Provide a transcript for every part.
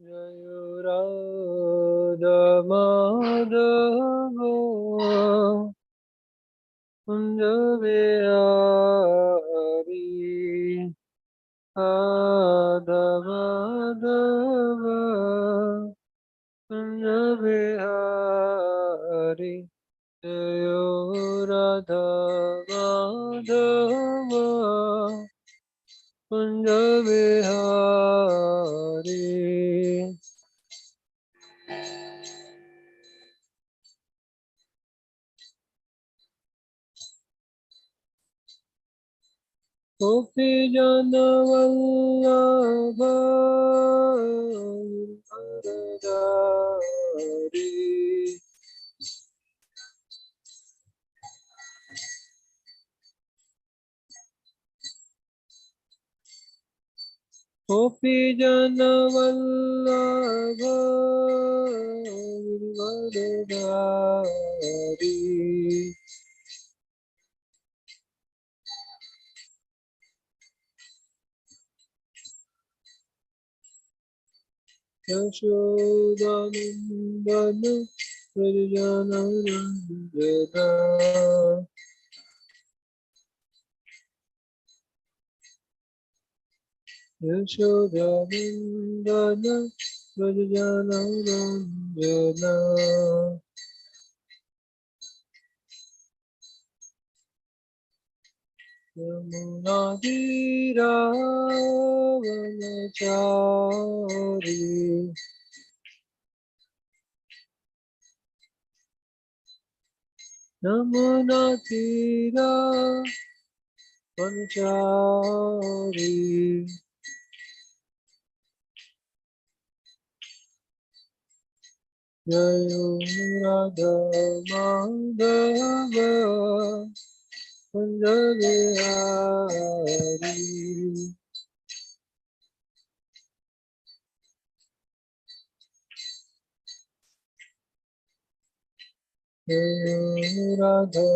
Jaya Radha Madhava Kunja Vihari Radha Madhava Kunja Vihari Jaya Radha Madhava Kunja Vihari Gopi Jana Vallabha Giridhari Gopi Jana Vallabha Giridhari Yashodanandana Prajanarandana Yashodanandana Prajanarandana Yamunadiravanachari Yamunadiravanachari Jayo Radha Madhava Kunja Vihari Jayo Radha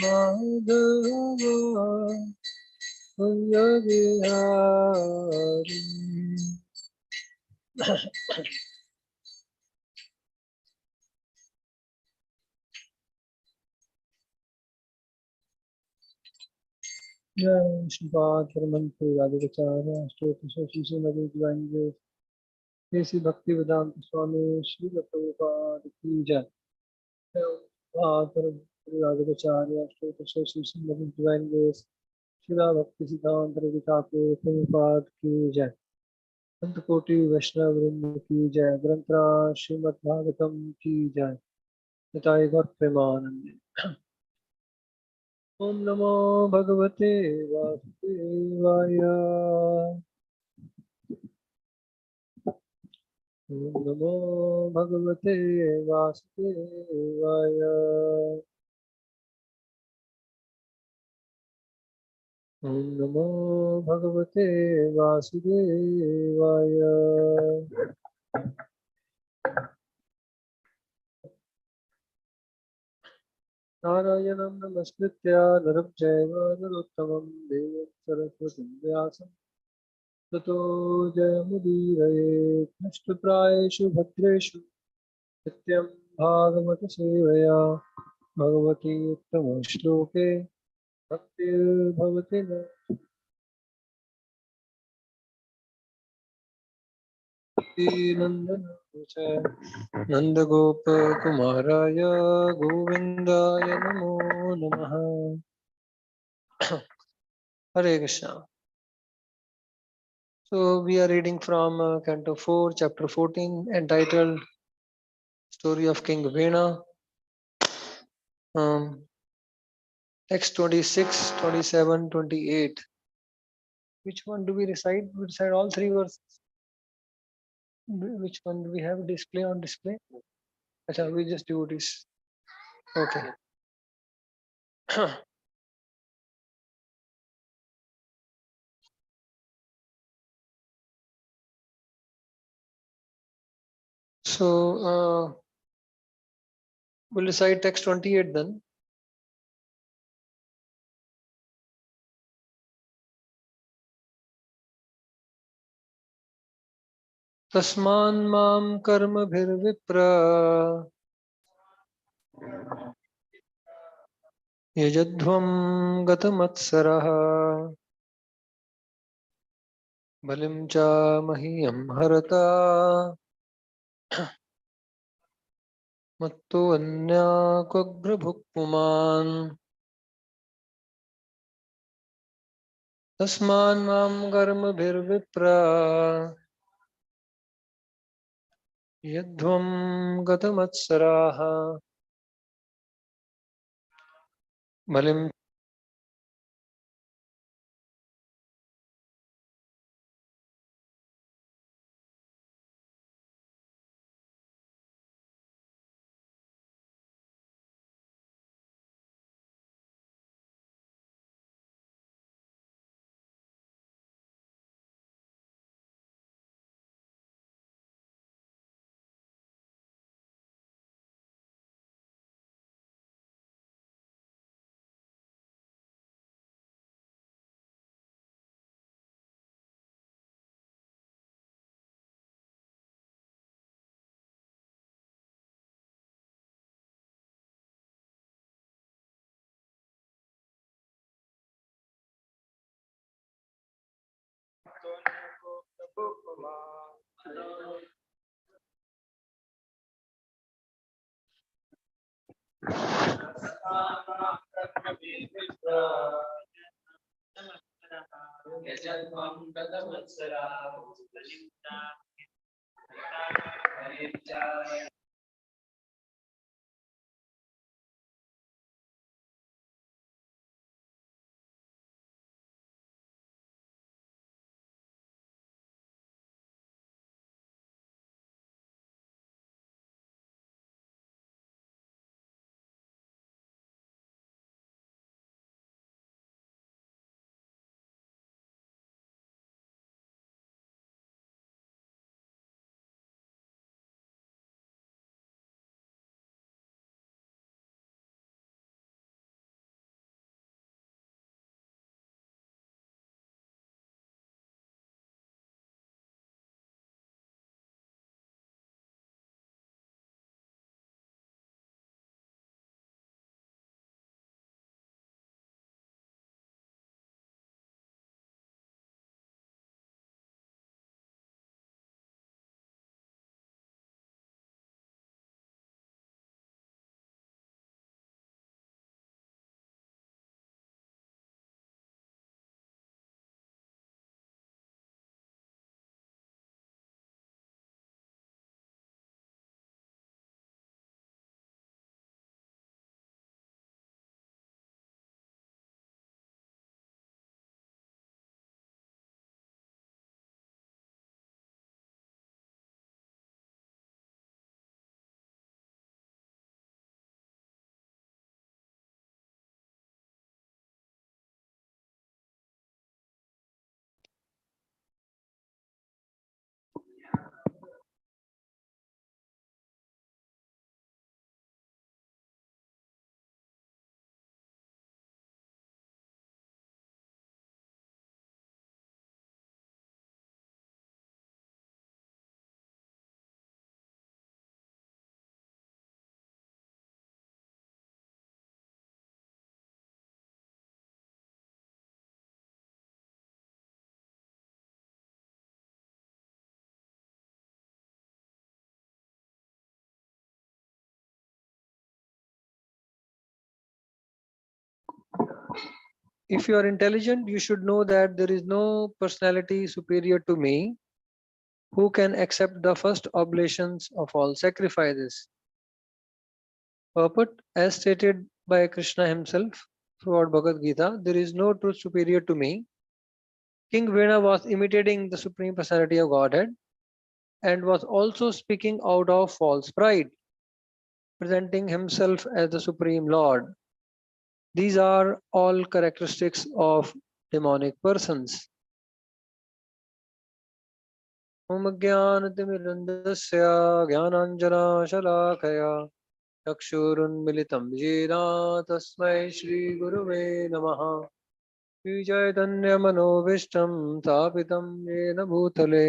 Madhava Kunja Vihari Jai Shripada Paramantu Radhikacharya Stotha Shri Madhu Divine Grace Sri Bhakti Vedanta Swami Sri Prabhupada Ki Jai Shripada Paramantu Radhikacharya Stotha Shri Madhu Divine Grace Sri Bhakti Siddhanta Thakur Prabhupada Ki Jai संत कोटि वैष्णव वृंद की जय ग्रंथरा श्रीमद् भागवतम की जय निताई गौर प्रेमानंद ओम नमो भगवते वासुदेवाय ओम नमो भगवते वासुदेवाय ओम नमो भगवते वासुदेवाय नारायणं नमस्कृत्य नरं चैव नरोत्तमं देवीं सरस्वतीं व्यासं ततो जयमुदीरये नष्टप्रायेषु भद्रेषु नित्यं भागवतसेवया भगवती उत्तमश्लोके भक्तिर्भवति नन्दन नन्दगोपकुमाराय गोविन्दाय नमो नमः Hare Krishna. So we are reading from Canto 4, Chapter 14, entitled Story of King Vena. Text 26, 27, 28. Which one do we recite? We recite all three verses. Which one do we have display on display? Acha, we just do this. Okay. So we'll recite text 28 then. Tasman mam karma bhir vipra yajadhvam gatamatsaraha balim cha mahiyam harata matto anya kwagra bhukpuman tasman mam karma bhir vipra yadhvam gatamatsaraha balim. If you are intelligent, you should know that there is no personality superior to me who can accept the first oblations of all sacrifices. Purport, as stated by Krishna himself throughout Bhagavad Gita, there is no truth superior to me. King Vena was imitating the Supreme Personality of Godhead and was also speaking out of false pride, presenting himself as the Supreme Lord. These are all characteristics of demonic persons. Om Jnanatimirandasya Jnananjana चक्षुरुन्मिलितं येन तस्मै श्रीगुरुवे नमः श्रीचैतन्यमनोभीष्टं स्थापितं येन भूतले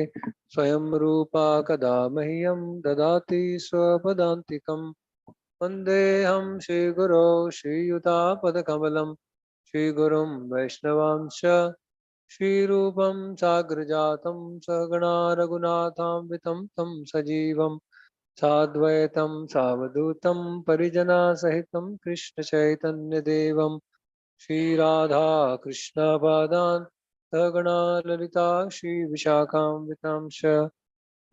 स्वयं रूपा कदा मह्यं ददाति स्वपदान्तिकं वन्देऽहं श्रीगुरो श्रीयुतापदकमलं श्रीगुरुं वैष्णवांश्च श्रीरूपं साग्रजातं सगणा रघुनाथान्वितं तं सजीवं साद्वैतं सावधूतं परिजनसहितं कृष्णचैतन्यदेवं श्रीराधा कृष्णपादान् सगणा ललिता श्रीविशाखान्वितांश्च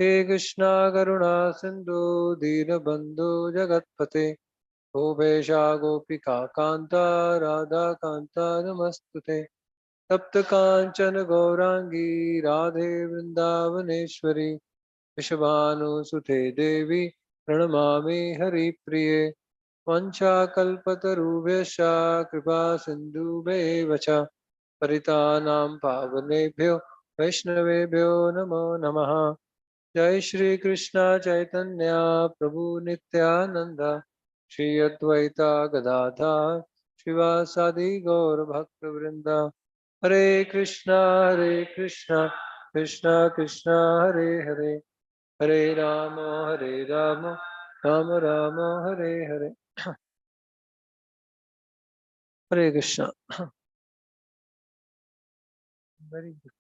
हे कृष्णा करुणा सिन्धु दीनबन्धु जगत्पते गोपेशा गोपिका कान्ता राधाकान्ता नमस्तुते तप्त काञ्चन गौराङ्गी राधे वृन्दावनेश्वरी वृषभानुसुते देवी प्रणमामि हरिप्रिये वंशाकल्पतरुभ्यश्च कृपा सिन्धुभ्येव च परितानां पावनेभ्यो वैष्णवेभ्यो नमो नमः जय श्री कृष्ण चैतन्य प्रभु नित्यानंद श्री अद्वैता गदाधर शिवासादि गौर भक्त वृंद हरे Krishna Krishna Krishna Hare Hare Hare Ram Ram Ram Hare Hare Hare Krishna very good.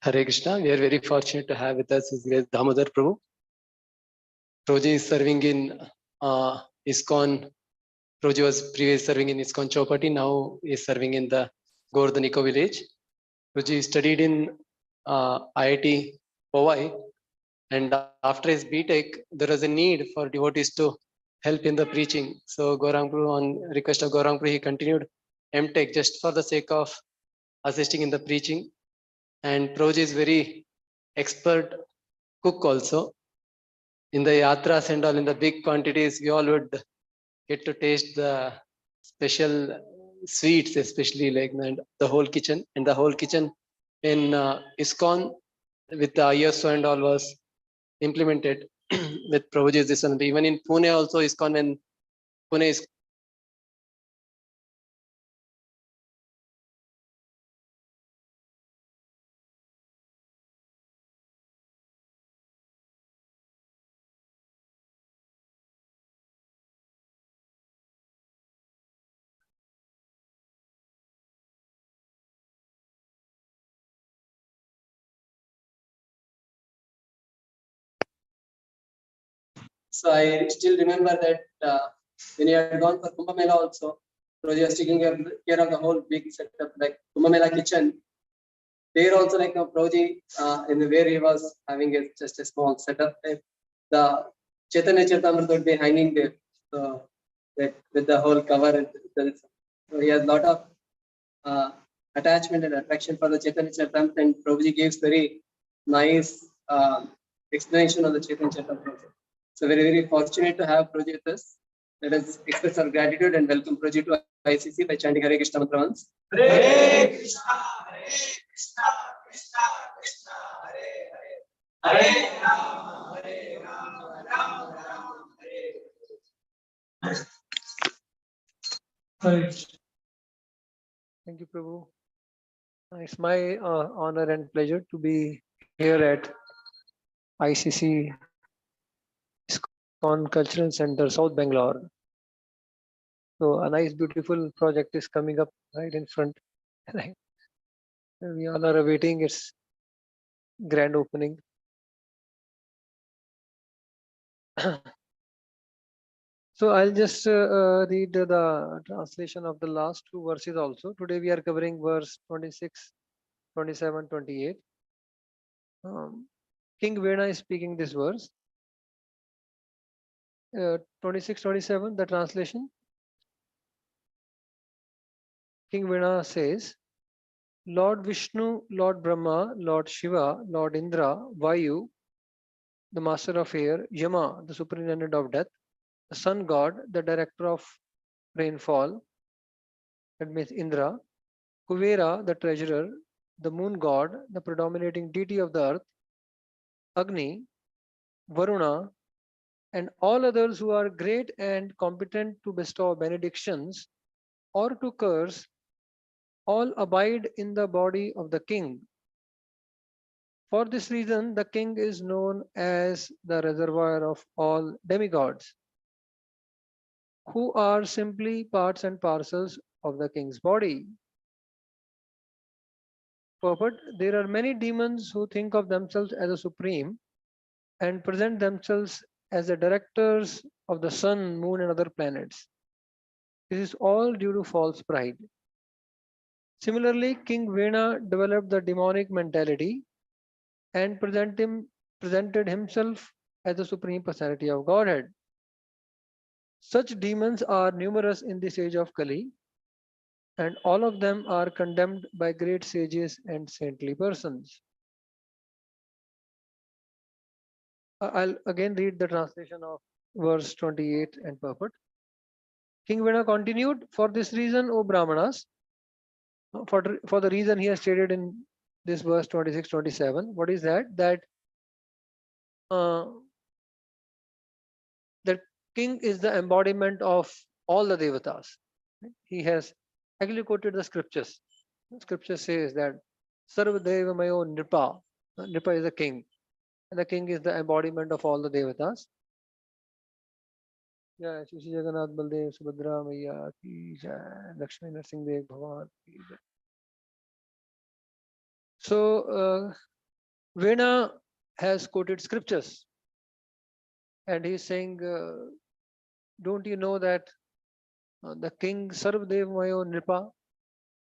Hare Krishna. We are very fortunate to have with us His Grace Damodhar Prabhu. Prabhuji is serving in ISKCON. Prabhuji was previously serving in ISKCON Chowpatty. Now he is serving in the Govardhan Eco Village. Prabhuji studied in IIT Powai, and after his BTech, there was a need for devotees to help in the preaching. So Gaurang Prabhu, on request of Gaurang Prabhu, he continued MTech just for the sake of assisting in the preaching. And Prabhuji is very expert cook also. In the yatras and all, in the big quantities, we all would get to taste the special sweets, especially like the whole kitchen. And the whole kitchen in ISKCON with the ISO and all was implemented with Prabhuji's this one. Even in Pune also, ISKCON, and Pune is so I still remember that when you had gone for Kumbh Mela also, Prabhuji was taking care of the whole big setup, like Kumbh Mela kitchen. There also, like Prabhuji, in the where he was having just a small setup, the Chaitanya Charitamrita would be hanging there, so that with the whole cover. So he has a lot of attachment and attraction for the Chaitanya Charitamrita, and Prabhuji gives very nice explanation of the Chaitanya Charitamrita. So very fortunate to have Prabhuji with us. Let us express our gratitude and welcome Prabhuji to ICC by chanting Hare Krishna mantra once. Hare Krishna, Hare Krishna, Krishna Krishna, Hare Hare, Hare Rama, Hare Rama, Rama Rama, Hare Hare. Thank you, Prabhu. It's my honor and pleasure to be here at ICC ISKCON Cultural Center, South Bangalore. So a nice, beautiful project is coming up right in front. We all are awaiting its grand opening. So I'll just read the translation of the last two verses also. Today we are covering verse 26, 27, 28. King Vena is speaking this verse. 26, 27, the translation. King Vena says, Lord Vishnu, Lord Brahma, Lord Shiva, Lord Indra, Vayu, the master of air, Yama, the superintendent of death, the sun god, the director of rainfall, that means Indra, Kuvera, the treasurer, the moon god, the predominating deity of the earth, Agni, Varuna, and all others who are great and competent to bestow benedictions or to curse, all abide in the body of the king. For this reason, the king is known as the reservoir of all demigods, who are simply parts and parcels of the king's body. But there are many demons who think of themselves as a supreme and present themselves as the directors of the sun, moon, and other planets. This is all due to false pride. Similarly, King Vena developed the demonic mentality and presented himself as the supreme personality of Godhead. Such demons are numerous in this age of Kali, and all of them are condemned by great sages and saintly persons. I'll again read the translation of verse 28 and purport. King Vena continued, for this reason, O Brahmanas, for the reason he has stated in this verse 26-27, what is that? Uh, that king is the embodiment of all the devatas. He has actually quoted the scriptures. The scripture says that Sarva Deva Mayo Nipa. Nipa is the king, and the king is the embodiment of all the devatas. Yeah, Shri Jagannath Baldev Subhadra Maiya ki jai, Lakshmi Narsingh Dev Bhavan ki jai. So Vena has quoted scriptures, and he's saying, don't you know that the king Sarvdev Mayo Nipa,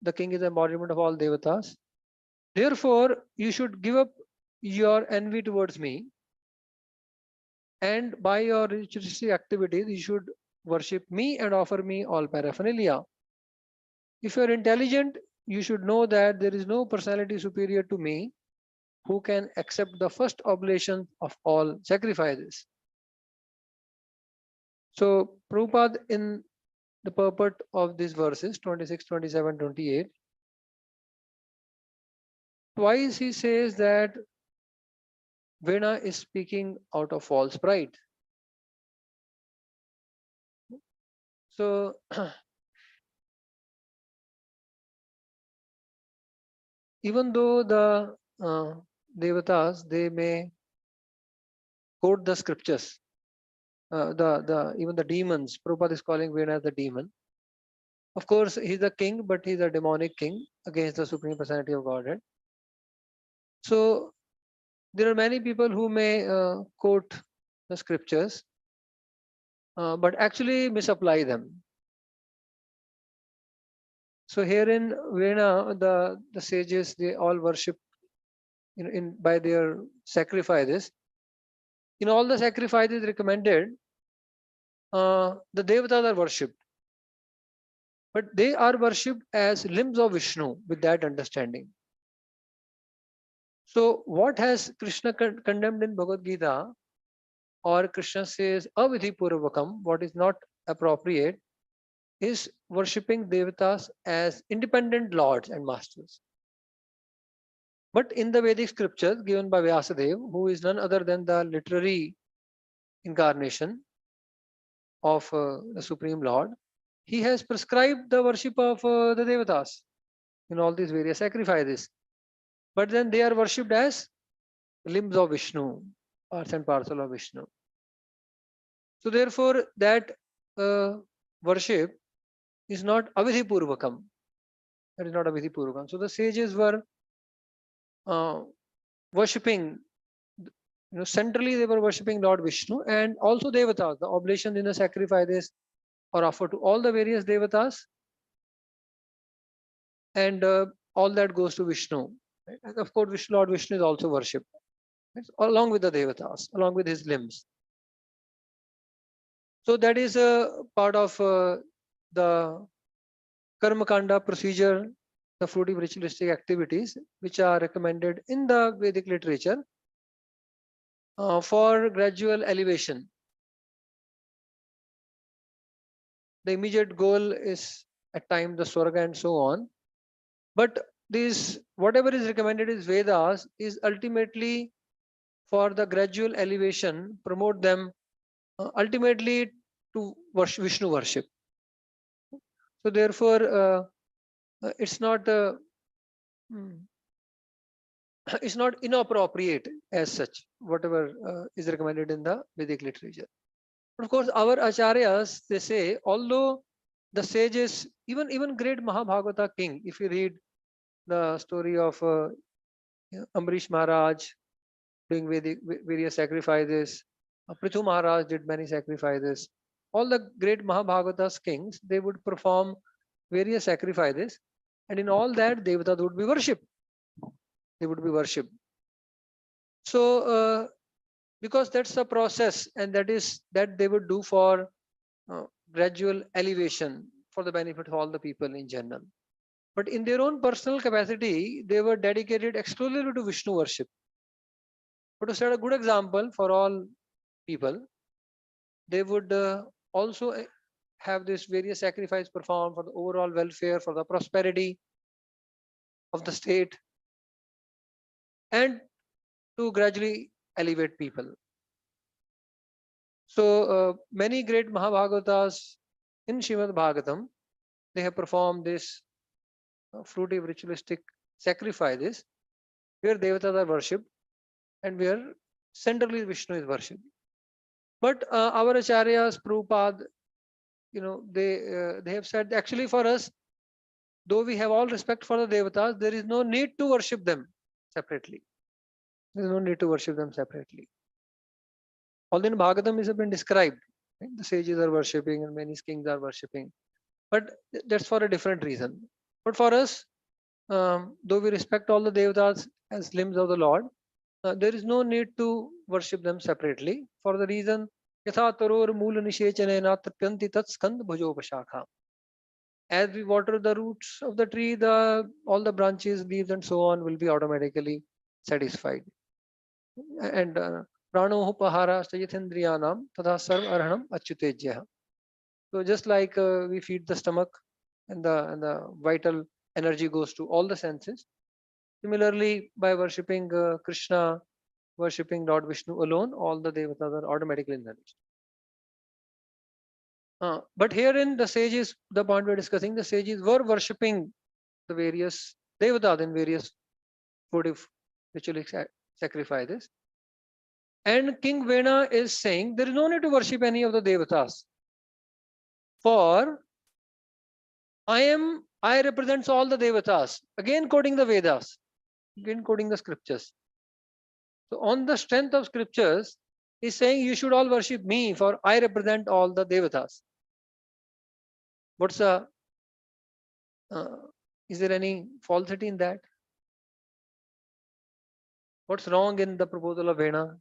the king is the embodiment of all devatas. Therefore, you should give up your envy towards me, and by your ritualistic activities, you should worship me and offer me all paraphernalia. If you are intelligent, you should know that there is no personality superior to me who can accept the first oblation of all sacrifices. So, Prabhupada, in the purport of these verses 26, 27, 28, twice he says that Vena is speaking out of false pride. So, even though the devatas, they may quote the scriptures, even the demons, Prabhupada is calling Vena as the demon. Of course, he's a king, but he's a demonic king against the Supreme Personality of Godhead. So, there are many people who may quote the scriptures, but actually misapply them. So here in Vena, the sages, they all worship in by their sacrifices. In all the sacrifices recommended, the devatas are worshipped, but they are worshipped as limbs of Vishnu with that understanding. So what has Krishna condemned in Bhagavad Gita, or Krishna says avidhi purvakam, what is not appropriate, is worshipping devatas as independent lords and masters. But in the Vedic scriptures given by Vyasadeva, who is none other than the literary incarnation of the Supreme Lord, he has prescribed the worship of the devatas in all these various sacrifices. But then they are worshipped as limbs of Vishnu, parts and parcel of Vishnu. So therefore, that worship is not avidhi purvakam. That is not avidhi purvakam. So the sages were worshipping, centrally they were worshipping Lord Vishnu, and also devatas. The oblations in the sacrifices are offered to all the various devatas, and all that goes to Vishnu. Right? And of course, Lord Vishnu is also worshipped, right? Along with the devatas, along with his limbs. So that is a part of the Karmakanda procedure the fruitive ritualistic activities which are recommended in the Vedic literature for gradual elevation. The immediate goal is at times the Swarga and so on. But this, whatever is recommended is Vedas, is ultimately for the gradual elevation, promote them ultimately to worship, Vishnu worship. So therefore, it's not mm, it's not inappropriate as such, whatever is recommended in the Vedic literature. But of course, our acharyas, they say, although the sages, even great Mahabhagavata king, if you read the story of Ambrish Maharaj doing various sacrifices, Prithu Maharaj did many sacrifices. All the great Mahabhagavatas kings, they would perform various sacrifices, and in all that, Devatas would be worshipped. They would be worshipped. So, because that's a process, and that they would do for gradual elevation for the benefit of all the people in general. But in their own personal capacity, they were dedicated exclusively to Vishnu worship. But to set a good example for all people, they would also have this various sacrifice performed for the overall welfare, for the prosperity of the state, and to gradually elevate people. So many great Mahabhagavatas in Srimad Bhagavatam, they have performed this fruitive ritualistic sacrifices where devatas are worshipped and where centrally Vishnu is worshipped. But our acharyas, Prabhupada, they have said actually for us, though we have all respect for the devatas, there is no need to worship them separately. There is no need to worship them separately. Although in Bhagavatam it has been described, right? The sages are worshipping and many kings are worshipping, but that's for a different reason. But for us, though we respect all the devatas as limbs of the Lord, there is no need to worship them separately for the reason yatha taror moola nishechanena tapyanti tat skand bhajopashakha. As we water the roots of the tree, all the branches, leaves, and so on will be automatically satisfied. And prano pahara stajithendriyanam tadha sarv arhanam achyutejya. So just like we feed the stomach and the vital energy goes to all the senses, similarly by worshipping Krishna, worshipping Lord Vishnu alone, all the devatas are automatically nourished. But herein the sages, the point we're discussing, the sages were worshipping the various devatas in various votive ritualistic sacrifices. And King Vena is saying there is no need to worship any of the devatas. For I represents all the devatas. Again quoting the Vedas, again quoting the scriptures. So on the strength of scriptures, he's saying you should all worship me, for I represent all the devatas. What's the is there any falsity in that? What's wrong in the proposal of Vena?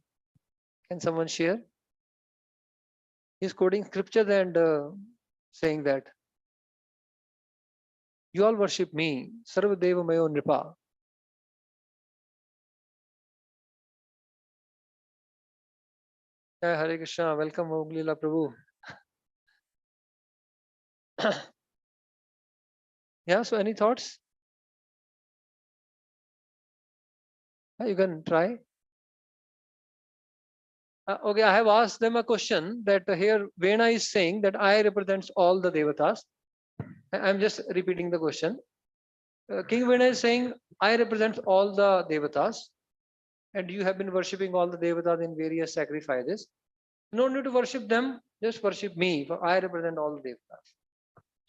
Can someone share? He's quoting scriptures and saying that you all worship me, Sarva Deva Mayo Nripa. Hare Krishna, welcome Oglila Prabhu. Yeah, so any thoughts? You can try. Okay, I have asked them a question that here Vena is saying that I represents all the devatas. I'm just repeating the question. King Vena is saying I represent all the devatas, and you have been worshipping all the devatas in various sacrifices. No need to worship them, just worship me, for I represent all the devatas.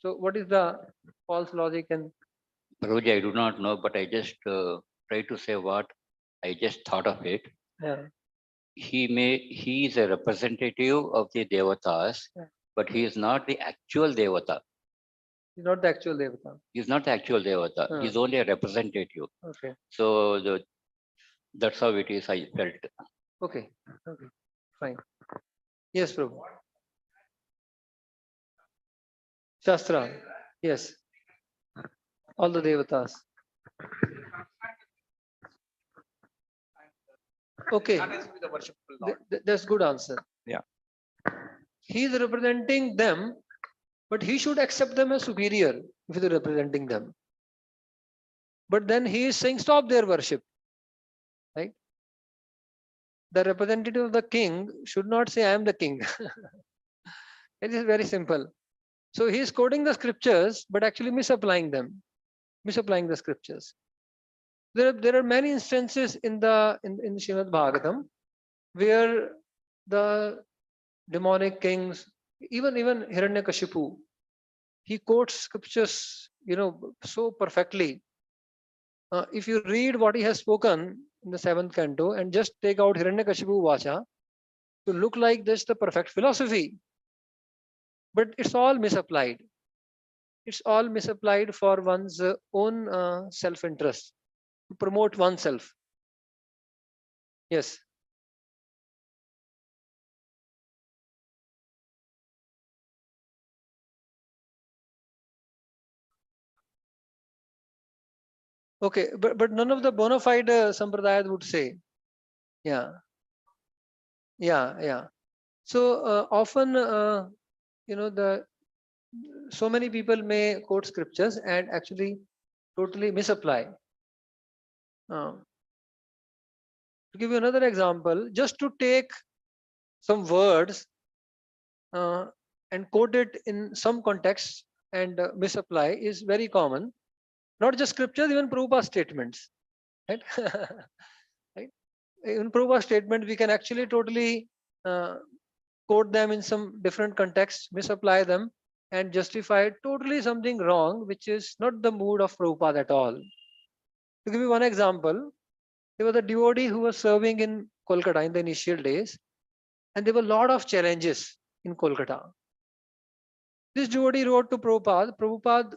So what is the false logic? And Prabhuji, I do not know, but I just try to say what I just thought of it. yeah, He is a representative of the devatas, Yeah. but he is not the actual devata. he's not the actual devata. He is not the actual devata. He is only a representative. Okay. So that's how it is. I felt. Okay. Okay. Fine. Yes, Prabhu. Shastra. Yes. All the devatas. Okay, The worshipful Lord. that's good answer. Yeah. He is representing them, but he should accept them as superior if he is representing them. But then he is saying stop their worship, right? The representative of the king should not say I am the king. It is very simple. So he is quoting the scriptures, but actually misapplying them, misapplying the scriptures. There are many instances in Srimad Bhagavatam where the demonic kings, even Hiranyakashipu, he quotes scriptures, so perfectly. If you read what he has spoken in the 7th canto and just take out Hiranyakashipu Vacha, to look like this the perfect philosophy. But it's all misapplied. It's all misapplied for one's own self-interest, to promote oneself. Yes. Okay, but none of the bona fide sampradayas would say. Yeah. Yeah. So often, the so many people may quote scriptures and actually totally misapply. To give you another example, just to take some words and quote it in some context and misapply is very common. Not just scriptures, even Prabhupada's statements. Right? Right? In Prabhupada's statement, we can actually totally quote them in some different contexts, misapply them, and justify totally something wrong, which is not the mood of Prabhupada at all. To give you one example, there was a devotee who was serving in Kolkata in the initial days, and there were a lot of challenges in Kolkata. This devotee wrote to Prabhupada, Prabhupada,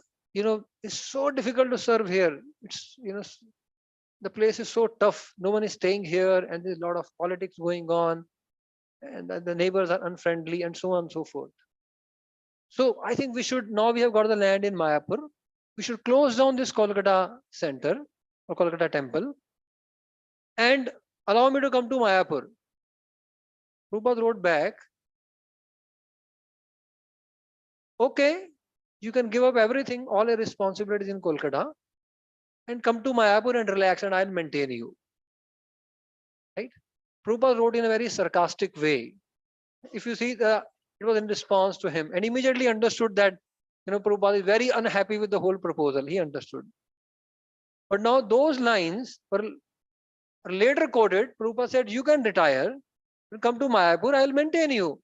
it's so difficult to serve here. It's, the place is so tough. No one is staying here, and there's a lot of politics going on, and the neighbors are unfriendly, and so on and so forth. So I think now we have got the land in Mayapur. We should close down this Kolkata center or Kolkata temple and allow me to come to Mayapur. Prabhupada wrote back, okay, you can give up everything, all your responsibilities in Kolkata, and come to Mayapur and relax, and I'll maintain you. Right? Prabhupada wrote in a very sarcastic way. If you see, it was in response to him, and immediately understood that Prabhupada is very unhappy with the whole proposal. He understood. But now those lines were later quoted. Prabhupada said, you can retire, come to Mayapur, I will maintain you.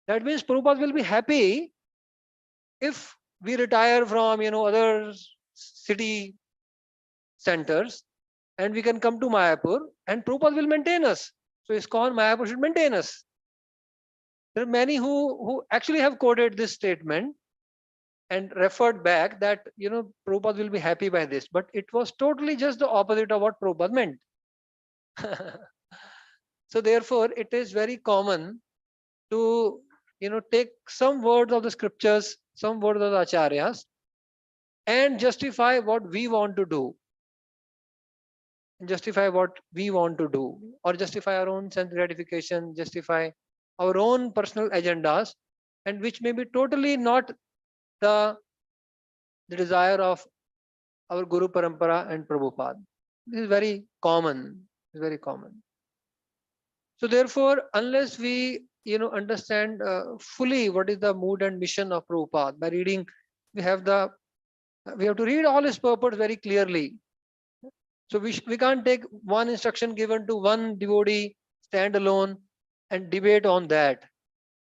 That means Prabhupada will be happy if we retire from other city centers and we can come to Mayapur, and Prabhupada will maintain us. So ISKCON Mayapur should maintain us. There are many who actually have quoted this statement and referred back that Prabhupada will be happy by this, but it was totally just the opposite of what Prabhupada meant. So therefore, it is very common to take some words of the scriptures, some words of the acharyas, and justify what we want to do. Justify what we want to do, or justify our own sense gratification, justify our own personal agendas, and which may be totally not the desire of our Guru Parampara and Prabhupada. This is very common. It's very common. So therefore, unless we understand fully what is the mood and mission of Prabhupada, by reading, we have to read all his purport very clearly. So we can't take one instruction given to one devotee, stand alone, and debate on that.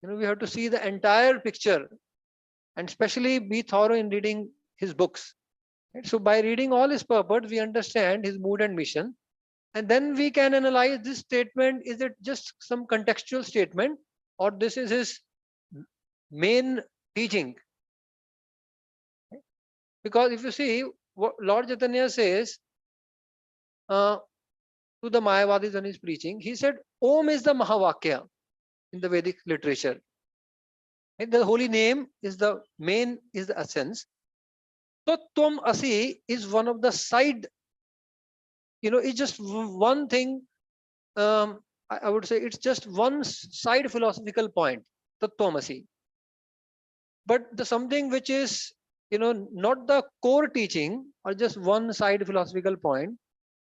We have to see the entire picture, and especially be thorough in reading his books. Right? So by reading all his purports, we understand his mood and mission, and then we can analyze this statement. Is it just some contextual statement, or this is his main teaching? Because if you see what Lord Chaitanya says to the Mayavadis when he's preaching, he said, Om is the Mahavakya in the Vedic literature. And the holy name is the essence. Tattvam Asi is one of the side, it's just one thing. I would say it's just one side philosophical point, Tattvam Asi. But the something which is, not the core teaching or just one side philosophical point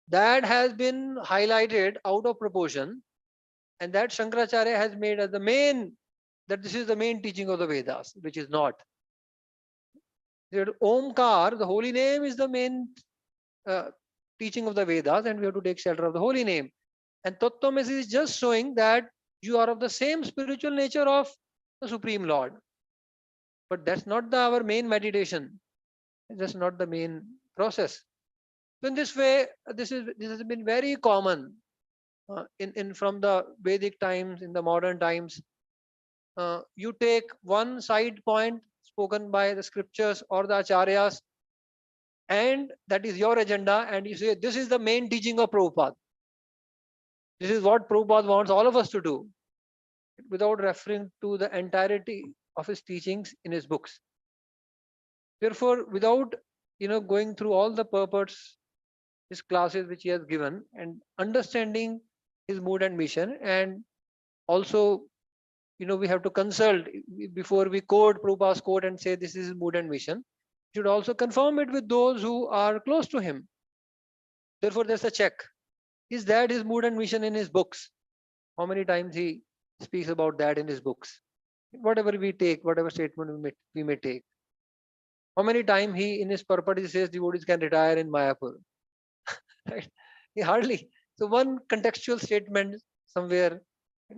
that has been highlighted out of proportion, and that Shankaracharya has made as the main, that this is the main teaching of the Vedas, which is not. Omkar, the holy name, is the main uh, teaching of the Vedas, and we have to take shelter of the holy name. And Tattvamasi is just showing that you are of the same spiritual nature of the Supreme Lord. But that's not our main meditation. That's not the main process. So in this way, this has been very common in from the Vedic times, in the modern times. You take one side point spoken by the scriptures or the acharyas, and that is your agenda, and you say this is the main teaching of Prabhupada. This is what Prabhupada wants all of us to do, without referring to the entirety of his teachings in his books. Therefore, without going through all the purports, his classes which he has given, and understanding his mood and mission, and also we have to consult before we quote Prabhupada's quote and say this is his mood and mission. We should also confirm it with those who are close to him. Therefore, there's a check. Is that his mood and mission in his books? How many times he speaks about that in his books? Whatever we take, whatever statement we may take. How many times he in his purport he says devotees can retire in Mayapur? Right? He hardly. So one contextual statement somewhere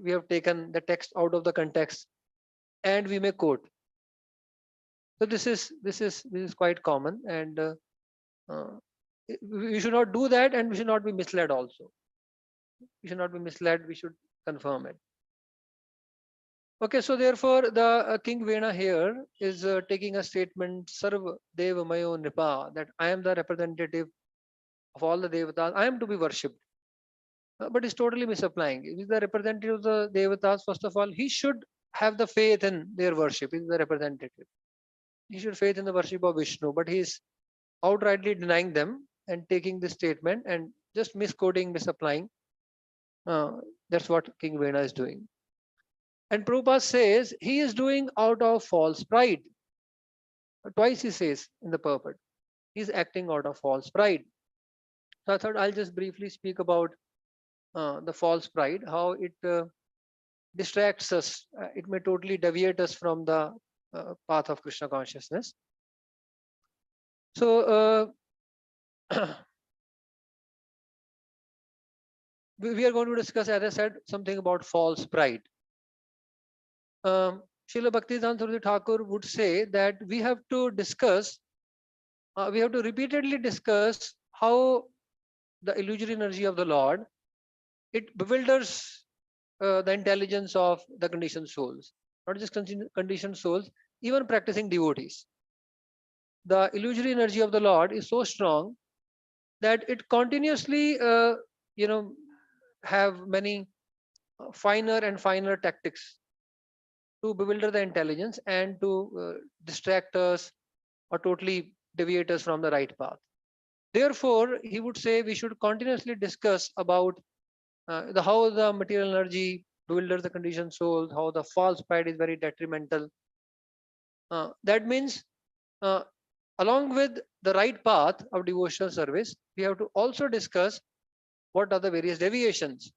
we have taken the text out of the context and we may quote. So this is quite common, and uh, we should not do that, and we should not be misled also. We should not be misled. We should confirm it. Okay, so therefore the King Vena here is taking a statement, Sarva Deva Mayo Nipa, that I am the representative of all the devatas. I am to be worshipped. But he's totally misapplying. If he's the representative of the devatas, first of all, he should have the faith in their worship. He's the representative. He should faith in the worship of Vishnu, but he's outrightly denying them and taking this statement and just misquoting, misapplying. Uh, that's what King Vena is doing. And Prabhupada says he is doing out of false pride. Twice he says in the purport, he's acting out of false pride. So I thought I'll just briefly speak about the false pride, how it distracts us. It may totally deviate us from the path of Krishna consciousness. So we are going to discuss, as I said, something about false pride. Srila Bhaktivedanta Saraswati Thakur would say that we have to discuss, we have to repeatedly discuss how the illusory energy of the Lord, it bewilders the intelligence of the conditioned souls, not just conditioned souls, even practicing devotees. The illusory energy of the Lord is so strong that it continuously, you know, have many finer and finer tactics to bewilder the intelligence and to distract us or totally deviate us from the right path. Therefore, he would say we should continuously discuss about how the material energy bewilders the conditioned soul, how the false pride is very detrimental. That means, uh, along with the right path of devotional service, we have to also discuss what are the various deviations.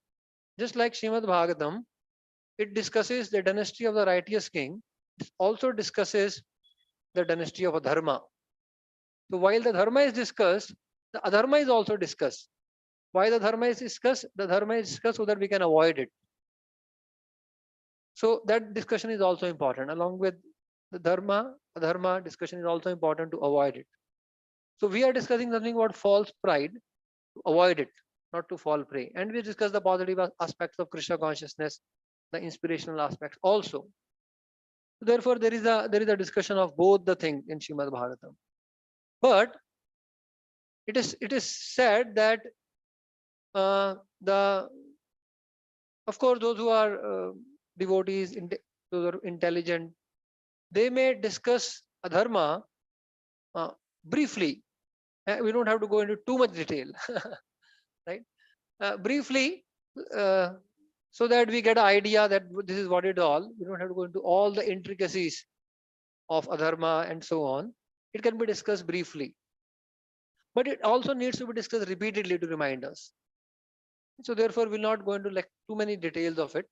Just like Srimad Bhagavatam, it discusses the dynasty of the righteous king. It also discusses the dynasty of a dharma. So while the dharma is discussed, the adharma is also discussed. Why the dharma is discussed? The dharma is discussed so that we can avoid it. So that discussion is also important. Along with the adharma discussion is also important to avoid it. So we are discussing something about false pride, to avoid it, not to fall prey. And we discuss the positive aspects of Krishna consciousness, the inspirational aspects also. Therefore, there is a discussion of both the things in Srimad Bhagavatam. But it is said that the of course those who are devotees, those who are intelligent, they may discuss adharma briefly, we don't have to go into too much detail, right? Briefly, so that we get an idea that this is what it all. We don't have to go into all the intricacies of adharma and so on. It can be discussed briefly, but it also needs to be discussed repeatedly to remind us. So therefore, we'll not go into like too many details of it,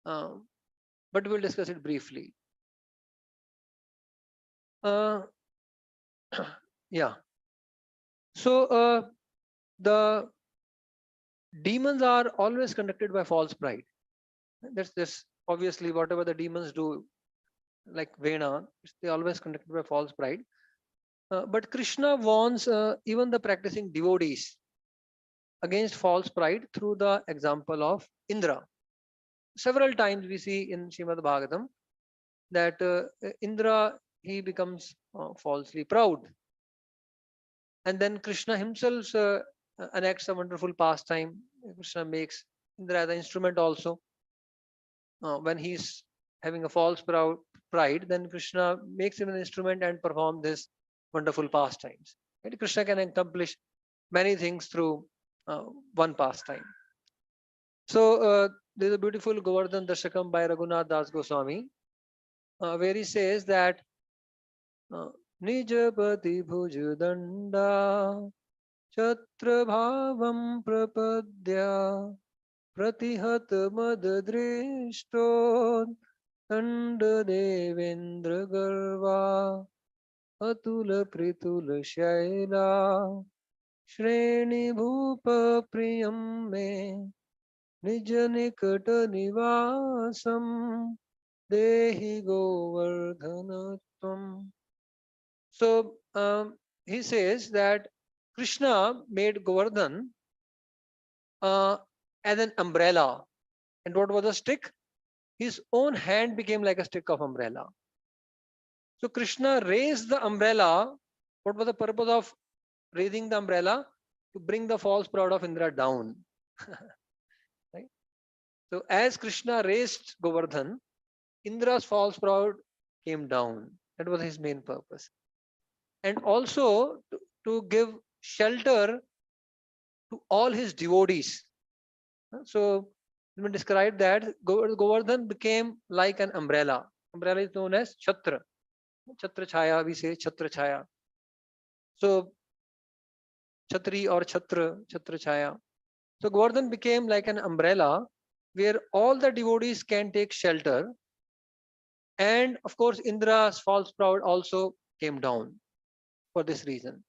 but we'll discuss it briefly. Uh, yeah. So the demons are always conducted by false pride. That's obviously whatever the demons do, like Vena, they always conducted by false pride. But Krishna warns even the practicing devotees against false pride through the example of Indra. Several times we see in Srimad Bhagavatam that Indra, he becomes falsely proud. And then Krishna himself enacts a wonderful pastime. Krishna makes Indra the instrument also. When he's having a false pride, then Krishna makes him an instrument and perform this wonderful pastimes. Right? Krishna can accomplish many things through one pastime. So there's a beautiful Govardhan Dashakam by Raghunath Das Goswami, where he says that Nijapati Bhujudanda Chatra Bhavam Prapadya Pratihat Madadrishto Tanda Devendra Garva Atula Pritula Shaila Shreni Bhupa Priyam Me Nija Nikata Nivasam Dehi Govardhanatvam. So he says that Krishna made Govardhan as an umbrella. And what was a stick? His own hand became like a stick of umbrella. So Krishna raised the umbrella. What was the purpose of raising the umbrella? To bring the false pride of Indra down. Right? So as Krishna raised Govardhan, Indra's false pride came down. That was his main purpose. And also to give shelter to all his devotees. So let me describe that. Govardhan became like an umbrella. Umbrella is known as Chhatra. Chhatra Chaya, we say Chhatra Chaya. So Chhatri or Chhatra Chaya. So Govardhan became like an umbrella where all the devotees can take shelter. And of course, Indra's false pride also came down for this reason.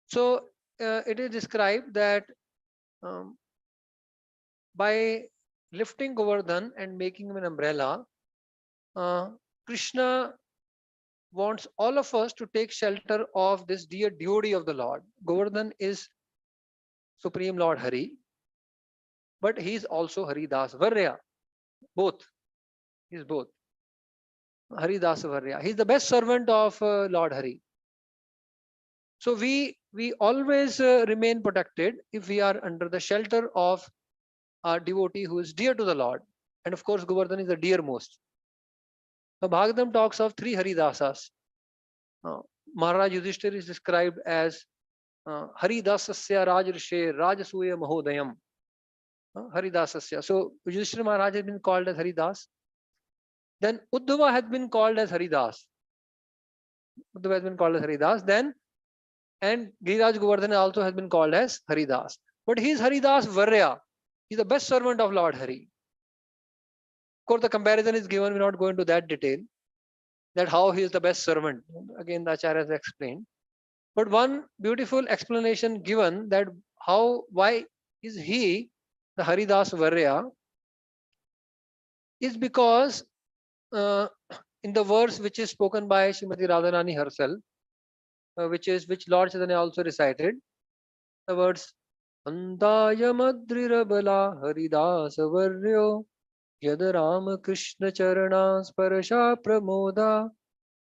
So it is described that by lifting Govardhan and making him an umbrella, Krishna wants all of us to take shelter of this dear devotee of the Lord. Govardhan is Supreme Lord Hari, but he is also Haridas Varya. Both. He is both. Haridas Varya. He is the best servant of Lord Hari. So we always remain protected if we are under the shelter of a devotee who is dear to the Lord. And of course, Govardhan is the dearmost. The Bhagavatam talks of three Haridasas. Maharaj Yudhishthir is described as Haridasasya Rajrishe Rajasuya Mahodayam. Haridasasya. So Yudhishthir Maharaj has been called as Haridas. Then Uddhava has been called as Haridas. Uddhava has been called as Haridas. Then and Giriraj Govardhan also has been called as Haridas. But he is Haridas Varya. He is the best servant of Lord Hari. Of course, the comparison is given. We will not go into that detail. That how he is the best servant. Again, the Acharya has explained. But one beautiful explanation given that why is he the Haridas Varya is because in the verse which is spoken by Srimati Radharani herself, which Lord Chaitanya also recited, the words Andaya Madrirabala Haridasa Varyo Yada Rama Krishna Charana Sparasha Pramoda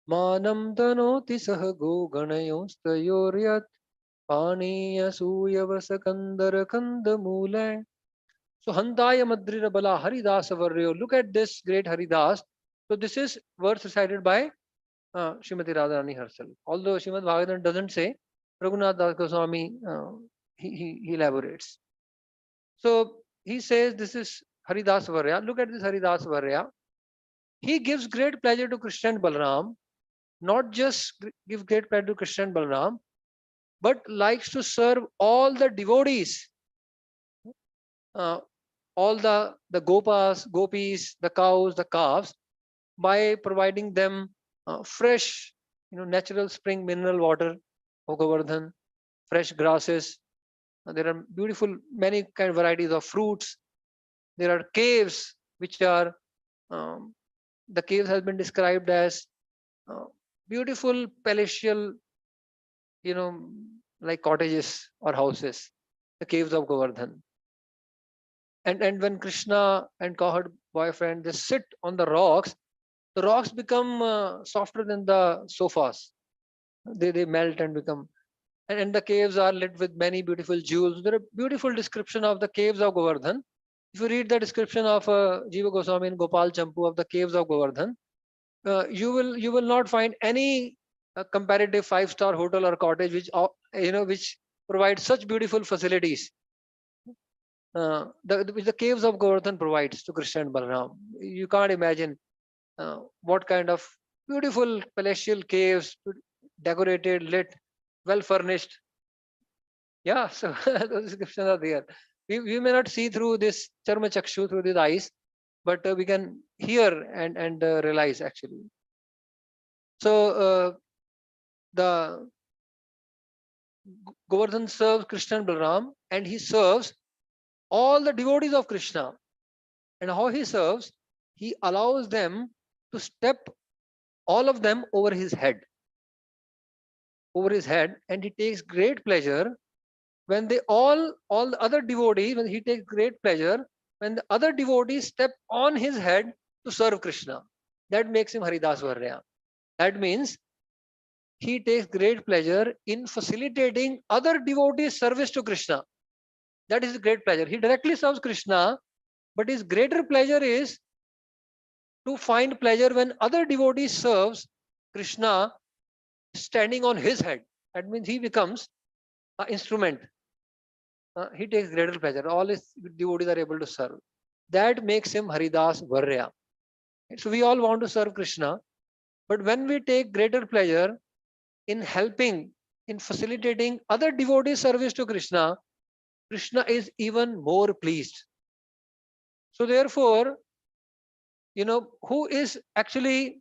Manam Tanoti Sahago Ganayostayoryat Paniya Suyavasa Kandara Kandamule. So Handaya Madrira Bala Haridasa Varyo. Look at this great Haridas. So this is verse recited by Srimati Radharani herself. Although Srimad Bhagavatam doesn't say, Raghunath Das Goswami he elaborates. So he says this is Haridas Varya. Look at this Haridas Varya. He gives great pleasure to Krishna and Balaram, not just give great pleasure to Krishna and Balaram, but likes to serve all the devotees, all the gopas, gopis, the cows, the calves, by providing them fresh, natural spring mineral water, Govardhan, fresh grasses. There are beautiful, many kind of varieties of fruits. There are caves which are, the caves has been described as beautiful palatial, like cottages or houses, the caves of Govardhan. And when Krishna and cowherd boyfriend they sit on the rocks become softer than the sofas. They melt and become, and the caves are lit with many beautiful jewels. There are beautiful description of the caves of Govardhan. If you read the description of Jiva Goswami and Gopal Champu of the caves of Govardhan, you will not find any comparative five-star hotel or cottage which provides such beautiful facilities. Which the caves of Govardhan provides to Krishna and Balaram. You can't imagine what kind of beautiful palatial caves, decorated, lit, well furnished. Yeah, so those descriptions are there. We may not see through this charma chakshu, through these eyes, but we can hear and realize actually. So the Govardhan serves Krishna and Balaram, and he serves all the devotees of Krishna. And how he serves, he allows them to step all of them over his head, and he takes great pleasure when they all the other devotees, when he takes great pleasure when the other devotees step on his head to serve Krishna. That makes him Haridas Varya. That means he takes great pleasure in facilitating other devotees' service to Krishna. That is great pleasure. He directly serves Krishna, but his greater pleasure is to find pleasure when other devotees serves Krishna standing on his head. That means he becomes an instrument. He takes greater pleasure. All his devotees are able to serve. That makes him Haridas Varya. So we all want to serve Krishna, but when we take greater pleasure in helping, in facilitating other devotees' service to Krishna, Krishna is even more pleased. So therefore, who is actually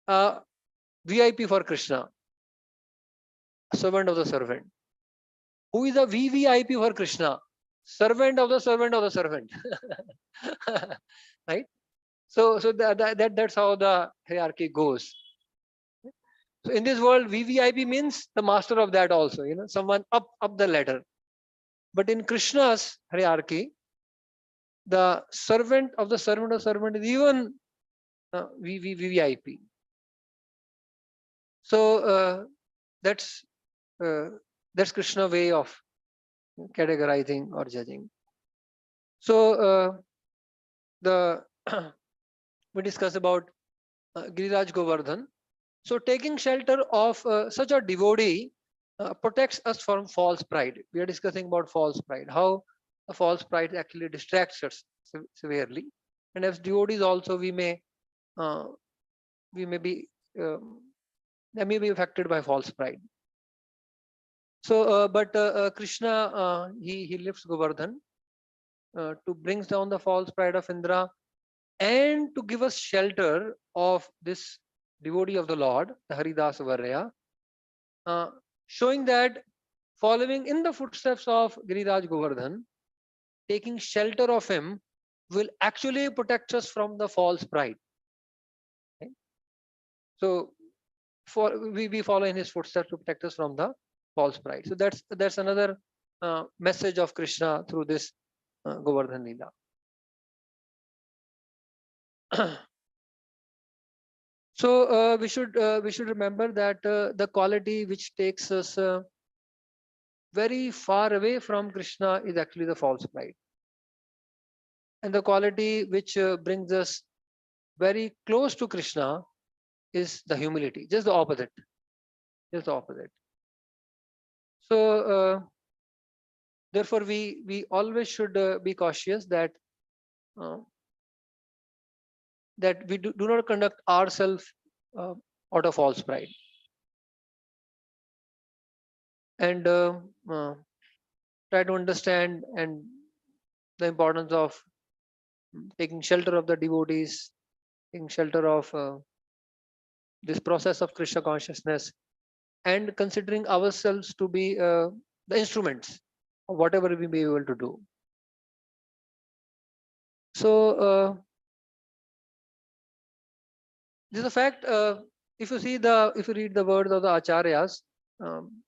VIP for Krishna? Servant of the servant. Who is a VVIP for Krishna? Servant of the servant of the servant. Right? So that's how the hierarchy goes. So in this world, VVIP means the master of that also, someone up the ladder. But in Krishna's hierarchy, the servant of the servant of servant is even VVIP. So that's Krishna way of categorizing or judging. So we discuss about Giriraj Govardhan. So taking shelter of such a devotee protects us from false pride. We are discussing about false pride, how a false pride actually distracts us severely. And as devotees also, we may be affected by false pride. So, but Krishna, he lifts Govardhan to brings down the false pride of Indra and to give us shelter of this devotee of the Lord, the Haridas Varya, showing that following in the footsteps of Giriraj Govardhan, taking shelter of him will actually protect us from the false pride. Okay? So we follow in his footsteps to protect us from the false pride. So that's another message of Krishna through this Govardhan Leela. So we should remember that the quality which takes us very far away from Krishna is actually the false pride, and the quality which brings us very close to Krishna is the humility, just the opposite. Just the opposite. So therefore, we always should be cautious that uh, that we do not conduct ourselves out of false pride, and try to understand and the importance of taking shelter of the devotees, taking shelter of this process of Krishna consciousness, and considering ourselves to be the instruments of whatever we may be able to do. So this is a fact. If you read the words of the acharyas, um,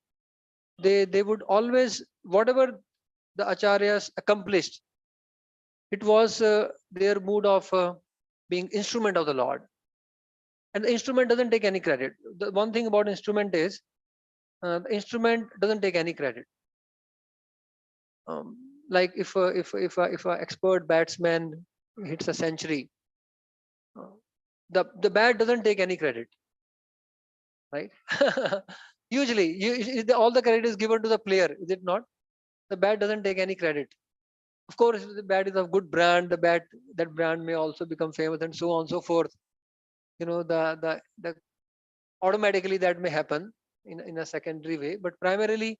they would always, whatever the acharyas accomplished, it was their mood of being instrument of the Lord, and the instrument doesn't take any credit. The one thing about instrument is the instrument doesn't take any credit. Like if a expert batsman hits a century, uh, the bat doesn't take any credit, right? Usually, all the credit is given to the player, is it not? The bat doesn't take any credit. Of course, if the bat is of good brand, that brand may also become famous, and so on and so forth. The automatically that may happen in a secondary way, but primarily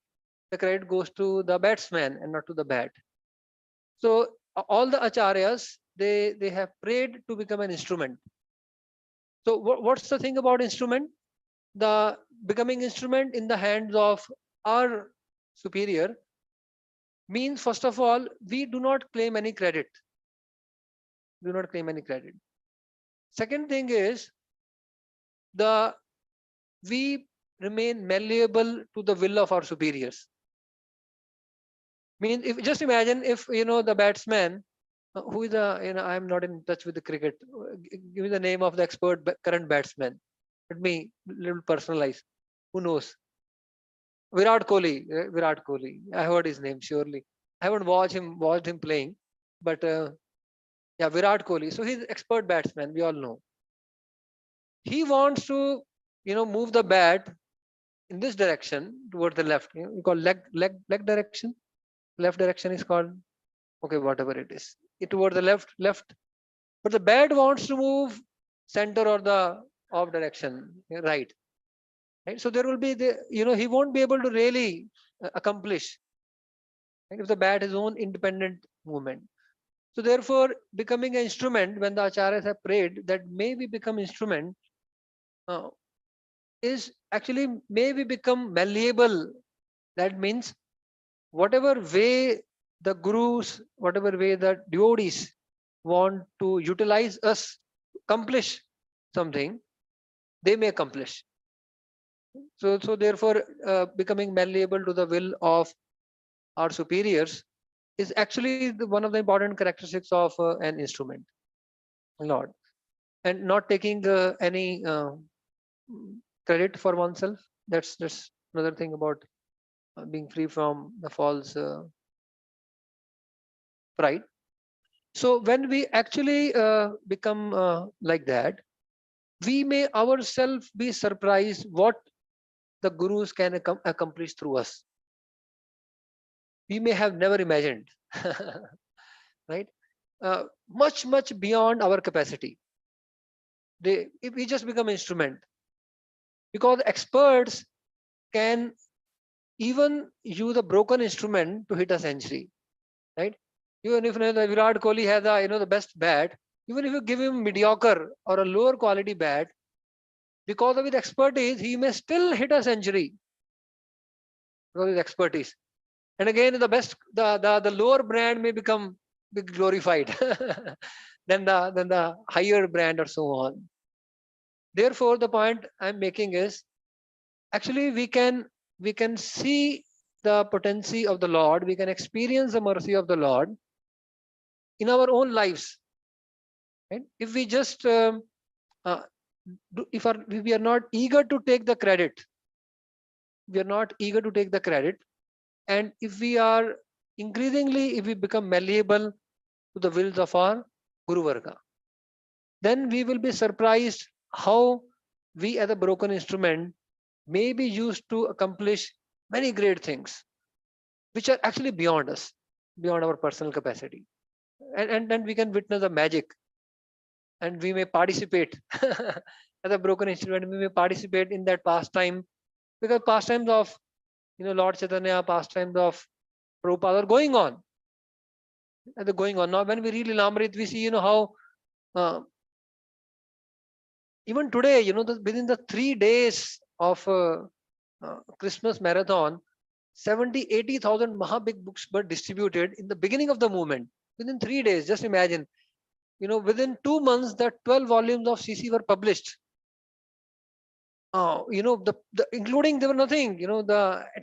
the credit goes to the batsman and not to the bat. So all the acharyas, they have prayed to become an instrument. So what's the thing about instrument? The becoming instrument in the hands of our superior means, first of all, we do not claim any credit. Do not claim any credit. Second thing is, we remain malleable to the will of our superiors. Means, if just imagine if the batsman who is I am not in touch with the cricket. Give me the name of the expert current batsman. Let me little personalize. Who knows? Virat Kohli. Virat Kohli. I heard his name surely. I haven't watched him playing, but yeah, Virat Kohli. So he's expert batsman. We all know. He wants to move the bat in this direction toward the left. We call leg direction. Left direction is called, okay, whatever it is. It toward the left. But the bat wants to move center or the off direction, right? So there will be he won't be able to really accomplish, right, if the bat is own independent movement. So therefore, becoming an instrument, when the acharyas have prayed that may we become instrument, uh, is actually may we become malleable. That means whatever way the gurus, whatever way the devotees want to utilize us, accomplish something, they may accomplish. So therefore, becoming malleable to the will of our superiors is actually one of the important characteristics of an instrument, Lord, and not taking any credit for oneself. That's another thing about being free from the false pride. So when we actually become like that, we may ourselves be surprised what the gurus can accomplish through us. We may have never imagined, right? Much beyond our capacity. If we just become instrument, because experts can even use a broken instrument to hit a century, right? Even if the Virat Kohli has the best bat, even if you give him mediocre or a lower quality bat, because of his expertise, he may still hit a century because of his expertise. And again, the lower brand may become glorified than the higher brand or so on. Therefore, the point I'm making is, actually we can see the potency of the Lord. We can experience the mercy of the Lord in our own lives. Right? If we just uh, if we are not eager to take the credit, and if we are increasingly, if we become malleable to the wills of our Guru Varga, then we will be surprised how we as a broken instrument may be used to accomplish many great things, which are actually beyond us, beyond our personal capacity. And then we can witness the magic, and we may participate as a broken instrument. We may participate in that pastime, because pastimes of Lord Chaitanya, pastimes of Prabhupada are going on. And they're going on. Now, when we read Lilamrit, we see, how even today, within the 3 days of Christmas marathon, 70,000-80,000 Mahabig books were distributed in the beginning of the movement. Within 3 days, just imagine, within 2 months, the 12 volumes of CC were published. The including, there were nothing,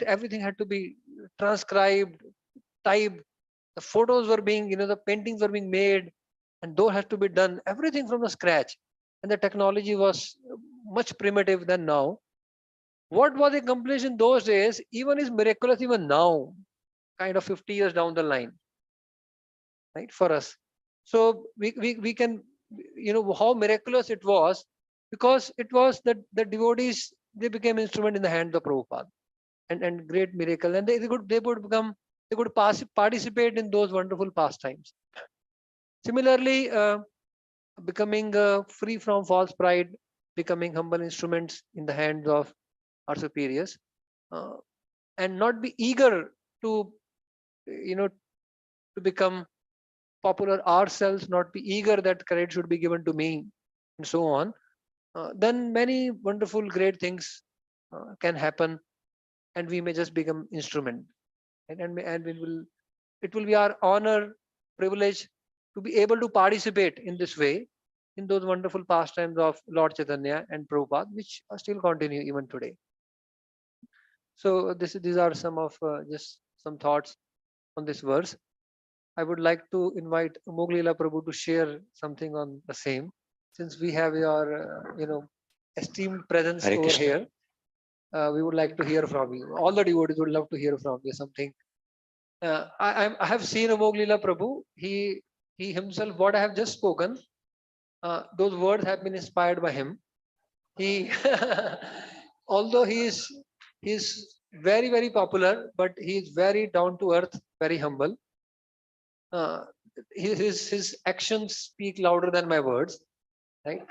everything had to be transcribed, typed, the photos were being, the paintings were being made, and those had to be done, everything from the scratch. And the technology was much primitive than now. What was accomplished in those days even is miraculous even now, kind of 50 years down the line, right, for us. So we can, how miraculous it was, because it was that the devotees, they became instrument in the hands of Prabhupada, and great miracle, and they could participate in those wonderful pastimes. Similarly, becoming free from false pride, becoming humble instruments in the hands of our superiors, uh, and not be eager to, to become popular ourselves, not be eager that credit should be given to me, and so on. Then many wonderful, great things can happen, and we may just become instrument, and it will be our honor, privilege to be able to participate in this way in those wonderful pastimes of Lord Chaitanya and Prabhupada, which still continue even today. So these are some of just some thoughts on this verse. I would like to invite Moglila Prabhu to share something on the same, since we have your esteemed presence Hare over Krishna. here. We would like to hear from you. All the devotees would love to hear from you something. I have seen Moglila Prabhu. He himself, what I have just spoken, those words have been inspired by him. He, although he's very popular, but he is very down to earth, very humble. Uh, his actions speak louder than my words, right?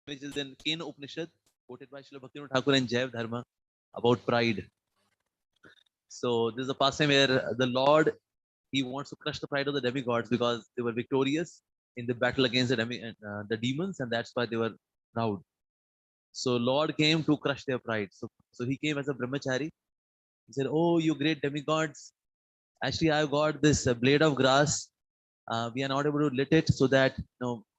which is in Kena Upanishad, quoted by Srila Bhaktivinoda Thakur and Jaiv Dharma, about pride. So this is a pastime where the Lord, he wants to crush the pride of the demigods because they were victorious in the battle against the demons, and that's why they were proud. So Lord came to crush their pride. So he came as a brahmachari. He said, "Oh, you great demigods! Actually, I've got this blade of grass. We are not able to lit it so that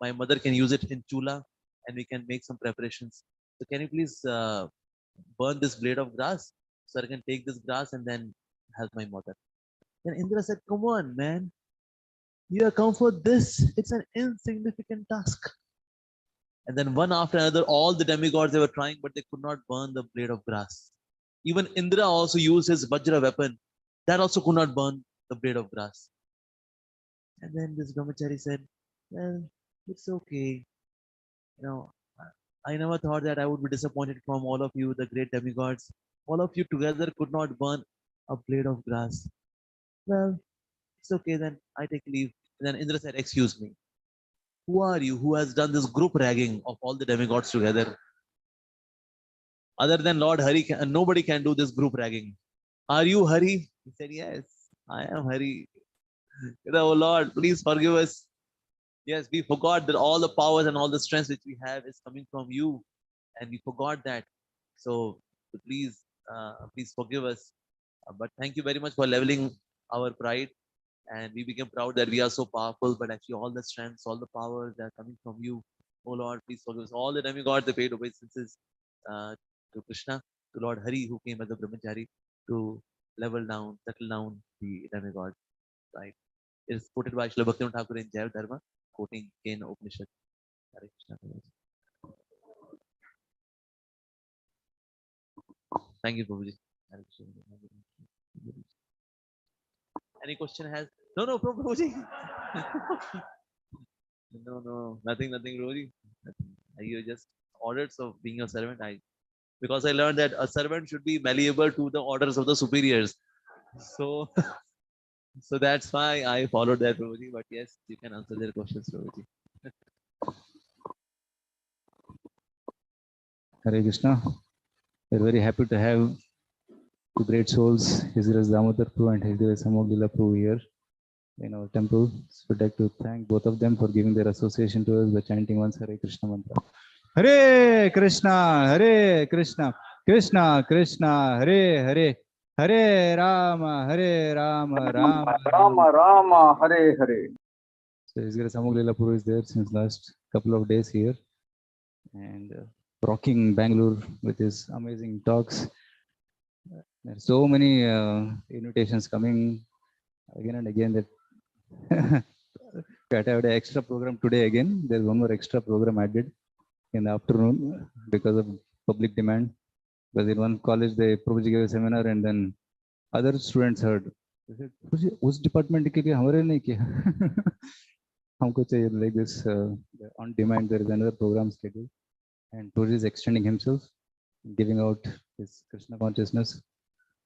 my mother can use it in chula, and we can make some preparations. So can you please burn this blade of grass so I can take this grass and then help my mother?" Then Indra said, "Come on, man. You have come for this. It's an insignificant task. And then one after another, all the demigods, they were trying, but they could not burn the blade of grass. Even Indra also used his Vajra weapon. That also could not burn the blade of grass. And then this brahmachari said, well, it's okay. You know, I never thought that I would be disappointed from all of you, the great demigods. All of you together could not burn a blade of grass. Well, it's okay then. I take leave. And then Indra said, excuse me. Who are you who has done this group ragging of all the demigods together? Other than Lord Hari, nobody can do this group ragging. Are you Hari? He said, yes, I am Hari. Oh Lord, please forgive us. Yes, we forgot that all the powers and all the strength which we have is coming from you. And we forgot that. So please, please forgive us. But thank you very much for leveling our pride. And we became proud that we are so powerful, but actually all the strengths, all the powers that are coming from you. Oh Lord, please forgive us. All the demigods, they paid obeisances to Krishna, to Lord Hari, who came as a brahmachari to level down, settle down the demigods. Right? It is quoted by Srila Bhaktivinoda Thakur in Jaya Dharma, quoting Kena Upanishad. Hare Krishna. Thank you, Prabhuji. Hare Krishna. Any question has? No, Prabhuji. No, nothing, Prabhuji. You just ordered of being a servant. Because I learned that a servant should be malleable to the orders of the superiors. So, so that's why I followed that, Prabhuji. But yes, you can answer their questions, Prabhuji. Hare Krishna. We're very happy to have two great souls, His Grace Damodhar Prabhu and His Grace Samogila Prabhu here in our temple. So we'd like to thank both of them for giving their association to us by chanting once Hare Krishna mantra. Hare Krishna, Krishna Krishna, Hare Hare, Hare Rama, Rama Rama, Hare Hare. So His Grace Samogila Prabhu is there since last couple of days here and rocking Bangalore with his amazing talks. There are so many invitations coming again and again that got an extra program today again. There's one more extra program added in the afternoon because of public demand. Because in one college, they Prabhuji gave a seminar and then other students heard. They said, "Prabhuji, उस department के लिए हमारे नहीं किया." हमको चाहिए like this on demand. There is another program scheduled, and Prabhuji is extending himself, giving out his Krishna consciousness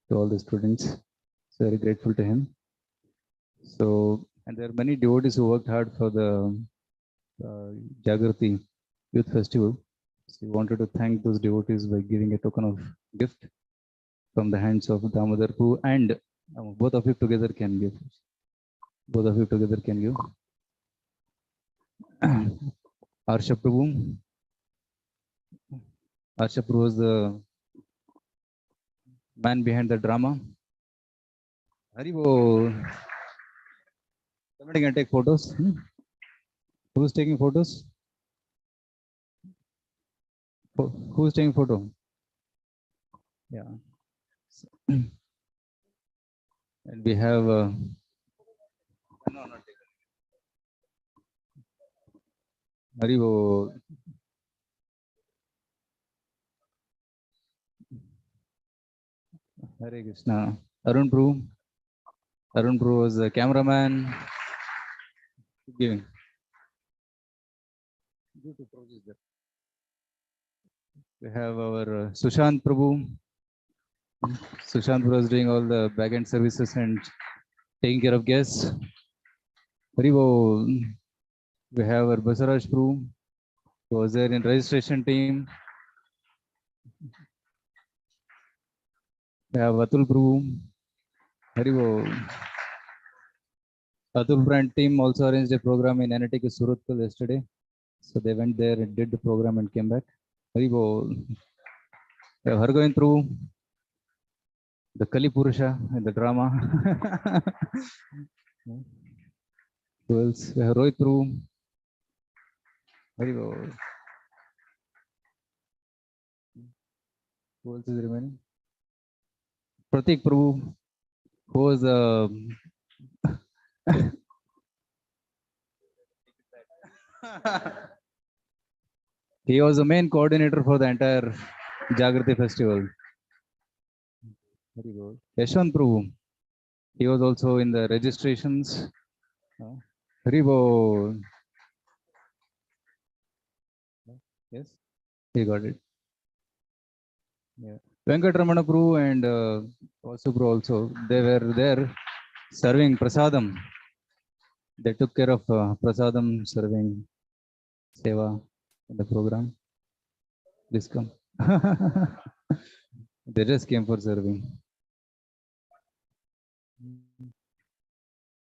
to all the students. So very grateful to him. So, and there are many devotees who worked hard for the Jagrati Youth Festival. So we wanted to thank those devotees by giving a token of gift from the hands of Damodhar Prabhu, and both of you together can give. Both of you together can give. Arsha Prabhu. Arsha Prabhu was the man behind the drama. Haribo. Somebody can take photos. Who's taking photos? Who's taking photo? Yeah. And we have no, not Haribo. Hare Krishna. Arun Prabhu. Arun Prabhu was the cameraman. Giving. We have our Sushant Prabhu. Sushant Prabhu is doing all the back-end services and taking care of guests. Haribo. We have our Basaraj Prabhu, who was there in registration team. We have Atul Prabhu. Haribo. Atul Brand team also arranged a program in NIT Surathkal yesterday. So they went there and did the program and came back. Haribo. We have Hargovind Prabhu, the Kali Purusha in the drama. Who else? We have Rohit Prabhu. Haribo. Who else is remaining? Pratik Prabhu, who was He was the main coordinator for the entire Jagrati festival. Very good. Yashwant Prabhu. He was also in the registrations. Haribo. Yes, he got it. Yeah. Venkatramana Prabhu and Vasu Prabhu also, they were there serving prasadam. They took care of prasadam serving seva in the program. Please come. They just came for serving.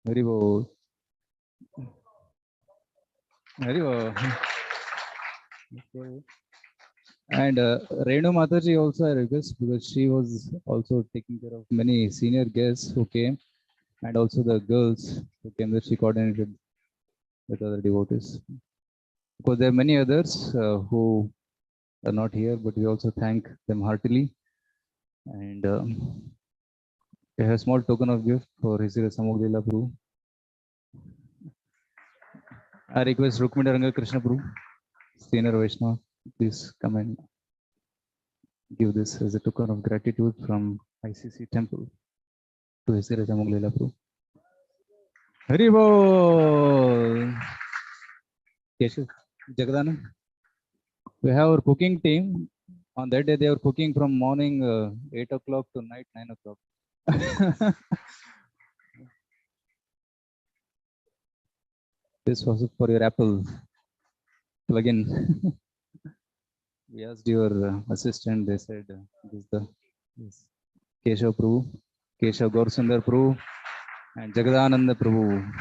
Haribo. Haribo. Okay. And Renu Mataji also I request, because she was also taking care of many senior guests who came, and also the girls who came that she coordinated with other devotees. Because there are many others who are not here, but we also thank them heartily. And we have a small token of gift for His Grace Amog Leela Prabhu. I request Rukmini Ranga Krishna Prabhu, Senior Vaishnava, please come and give this as a token of gratitude from ICC Temple to His Grace Amog Leela Prabhu. Haribo! Keshav, Jagadanand. We have our cooking team. On that day, they were cooking from morning 8 o'clock to night 9 o'clock. This was for your Apple plugin. We asked your assistant, they said this is the Keshav Prabhu, Keshav Gaursundar Prabhu, and Jagadananda Prabhu.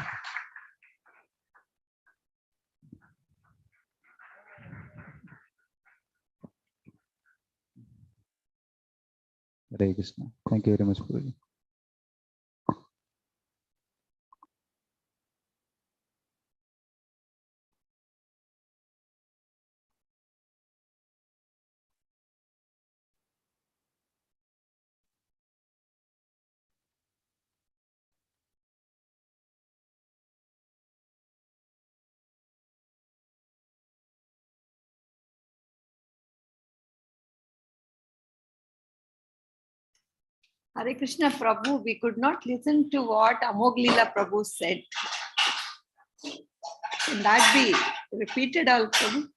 Hare Krishna. Thank you very much, Prabhuji. Hare Krishna Prabhu, we could not listen to what Amog Leela Prabhu said. Can that be repeated all, Prabhu?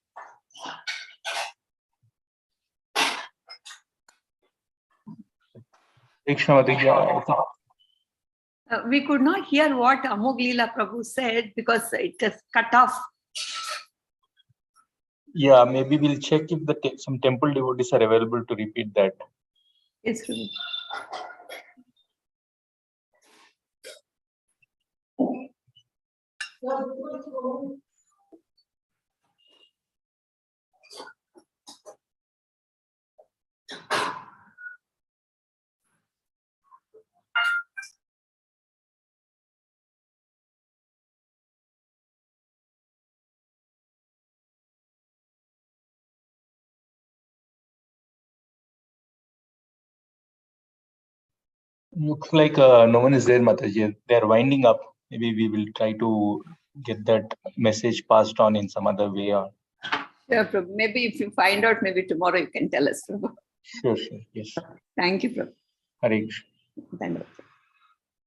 We could not hear what Amog Leela Prabhu said because it is cut off. Yeah, maybe we'll check if the some temple devotees are available to repeat that. Yes, Prabhu. Looks like no one is there, Mataji. They are winding up. Maybe we will try to get that message passed on in some other way. Or... Sure, Prabhu. Maybe if you find out, maybe tomorrow you can tell us, Prabhu. Sure, sure. Yes. Thank you, Prabhu. Hare Krishna. Thank you.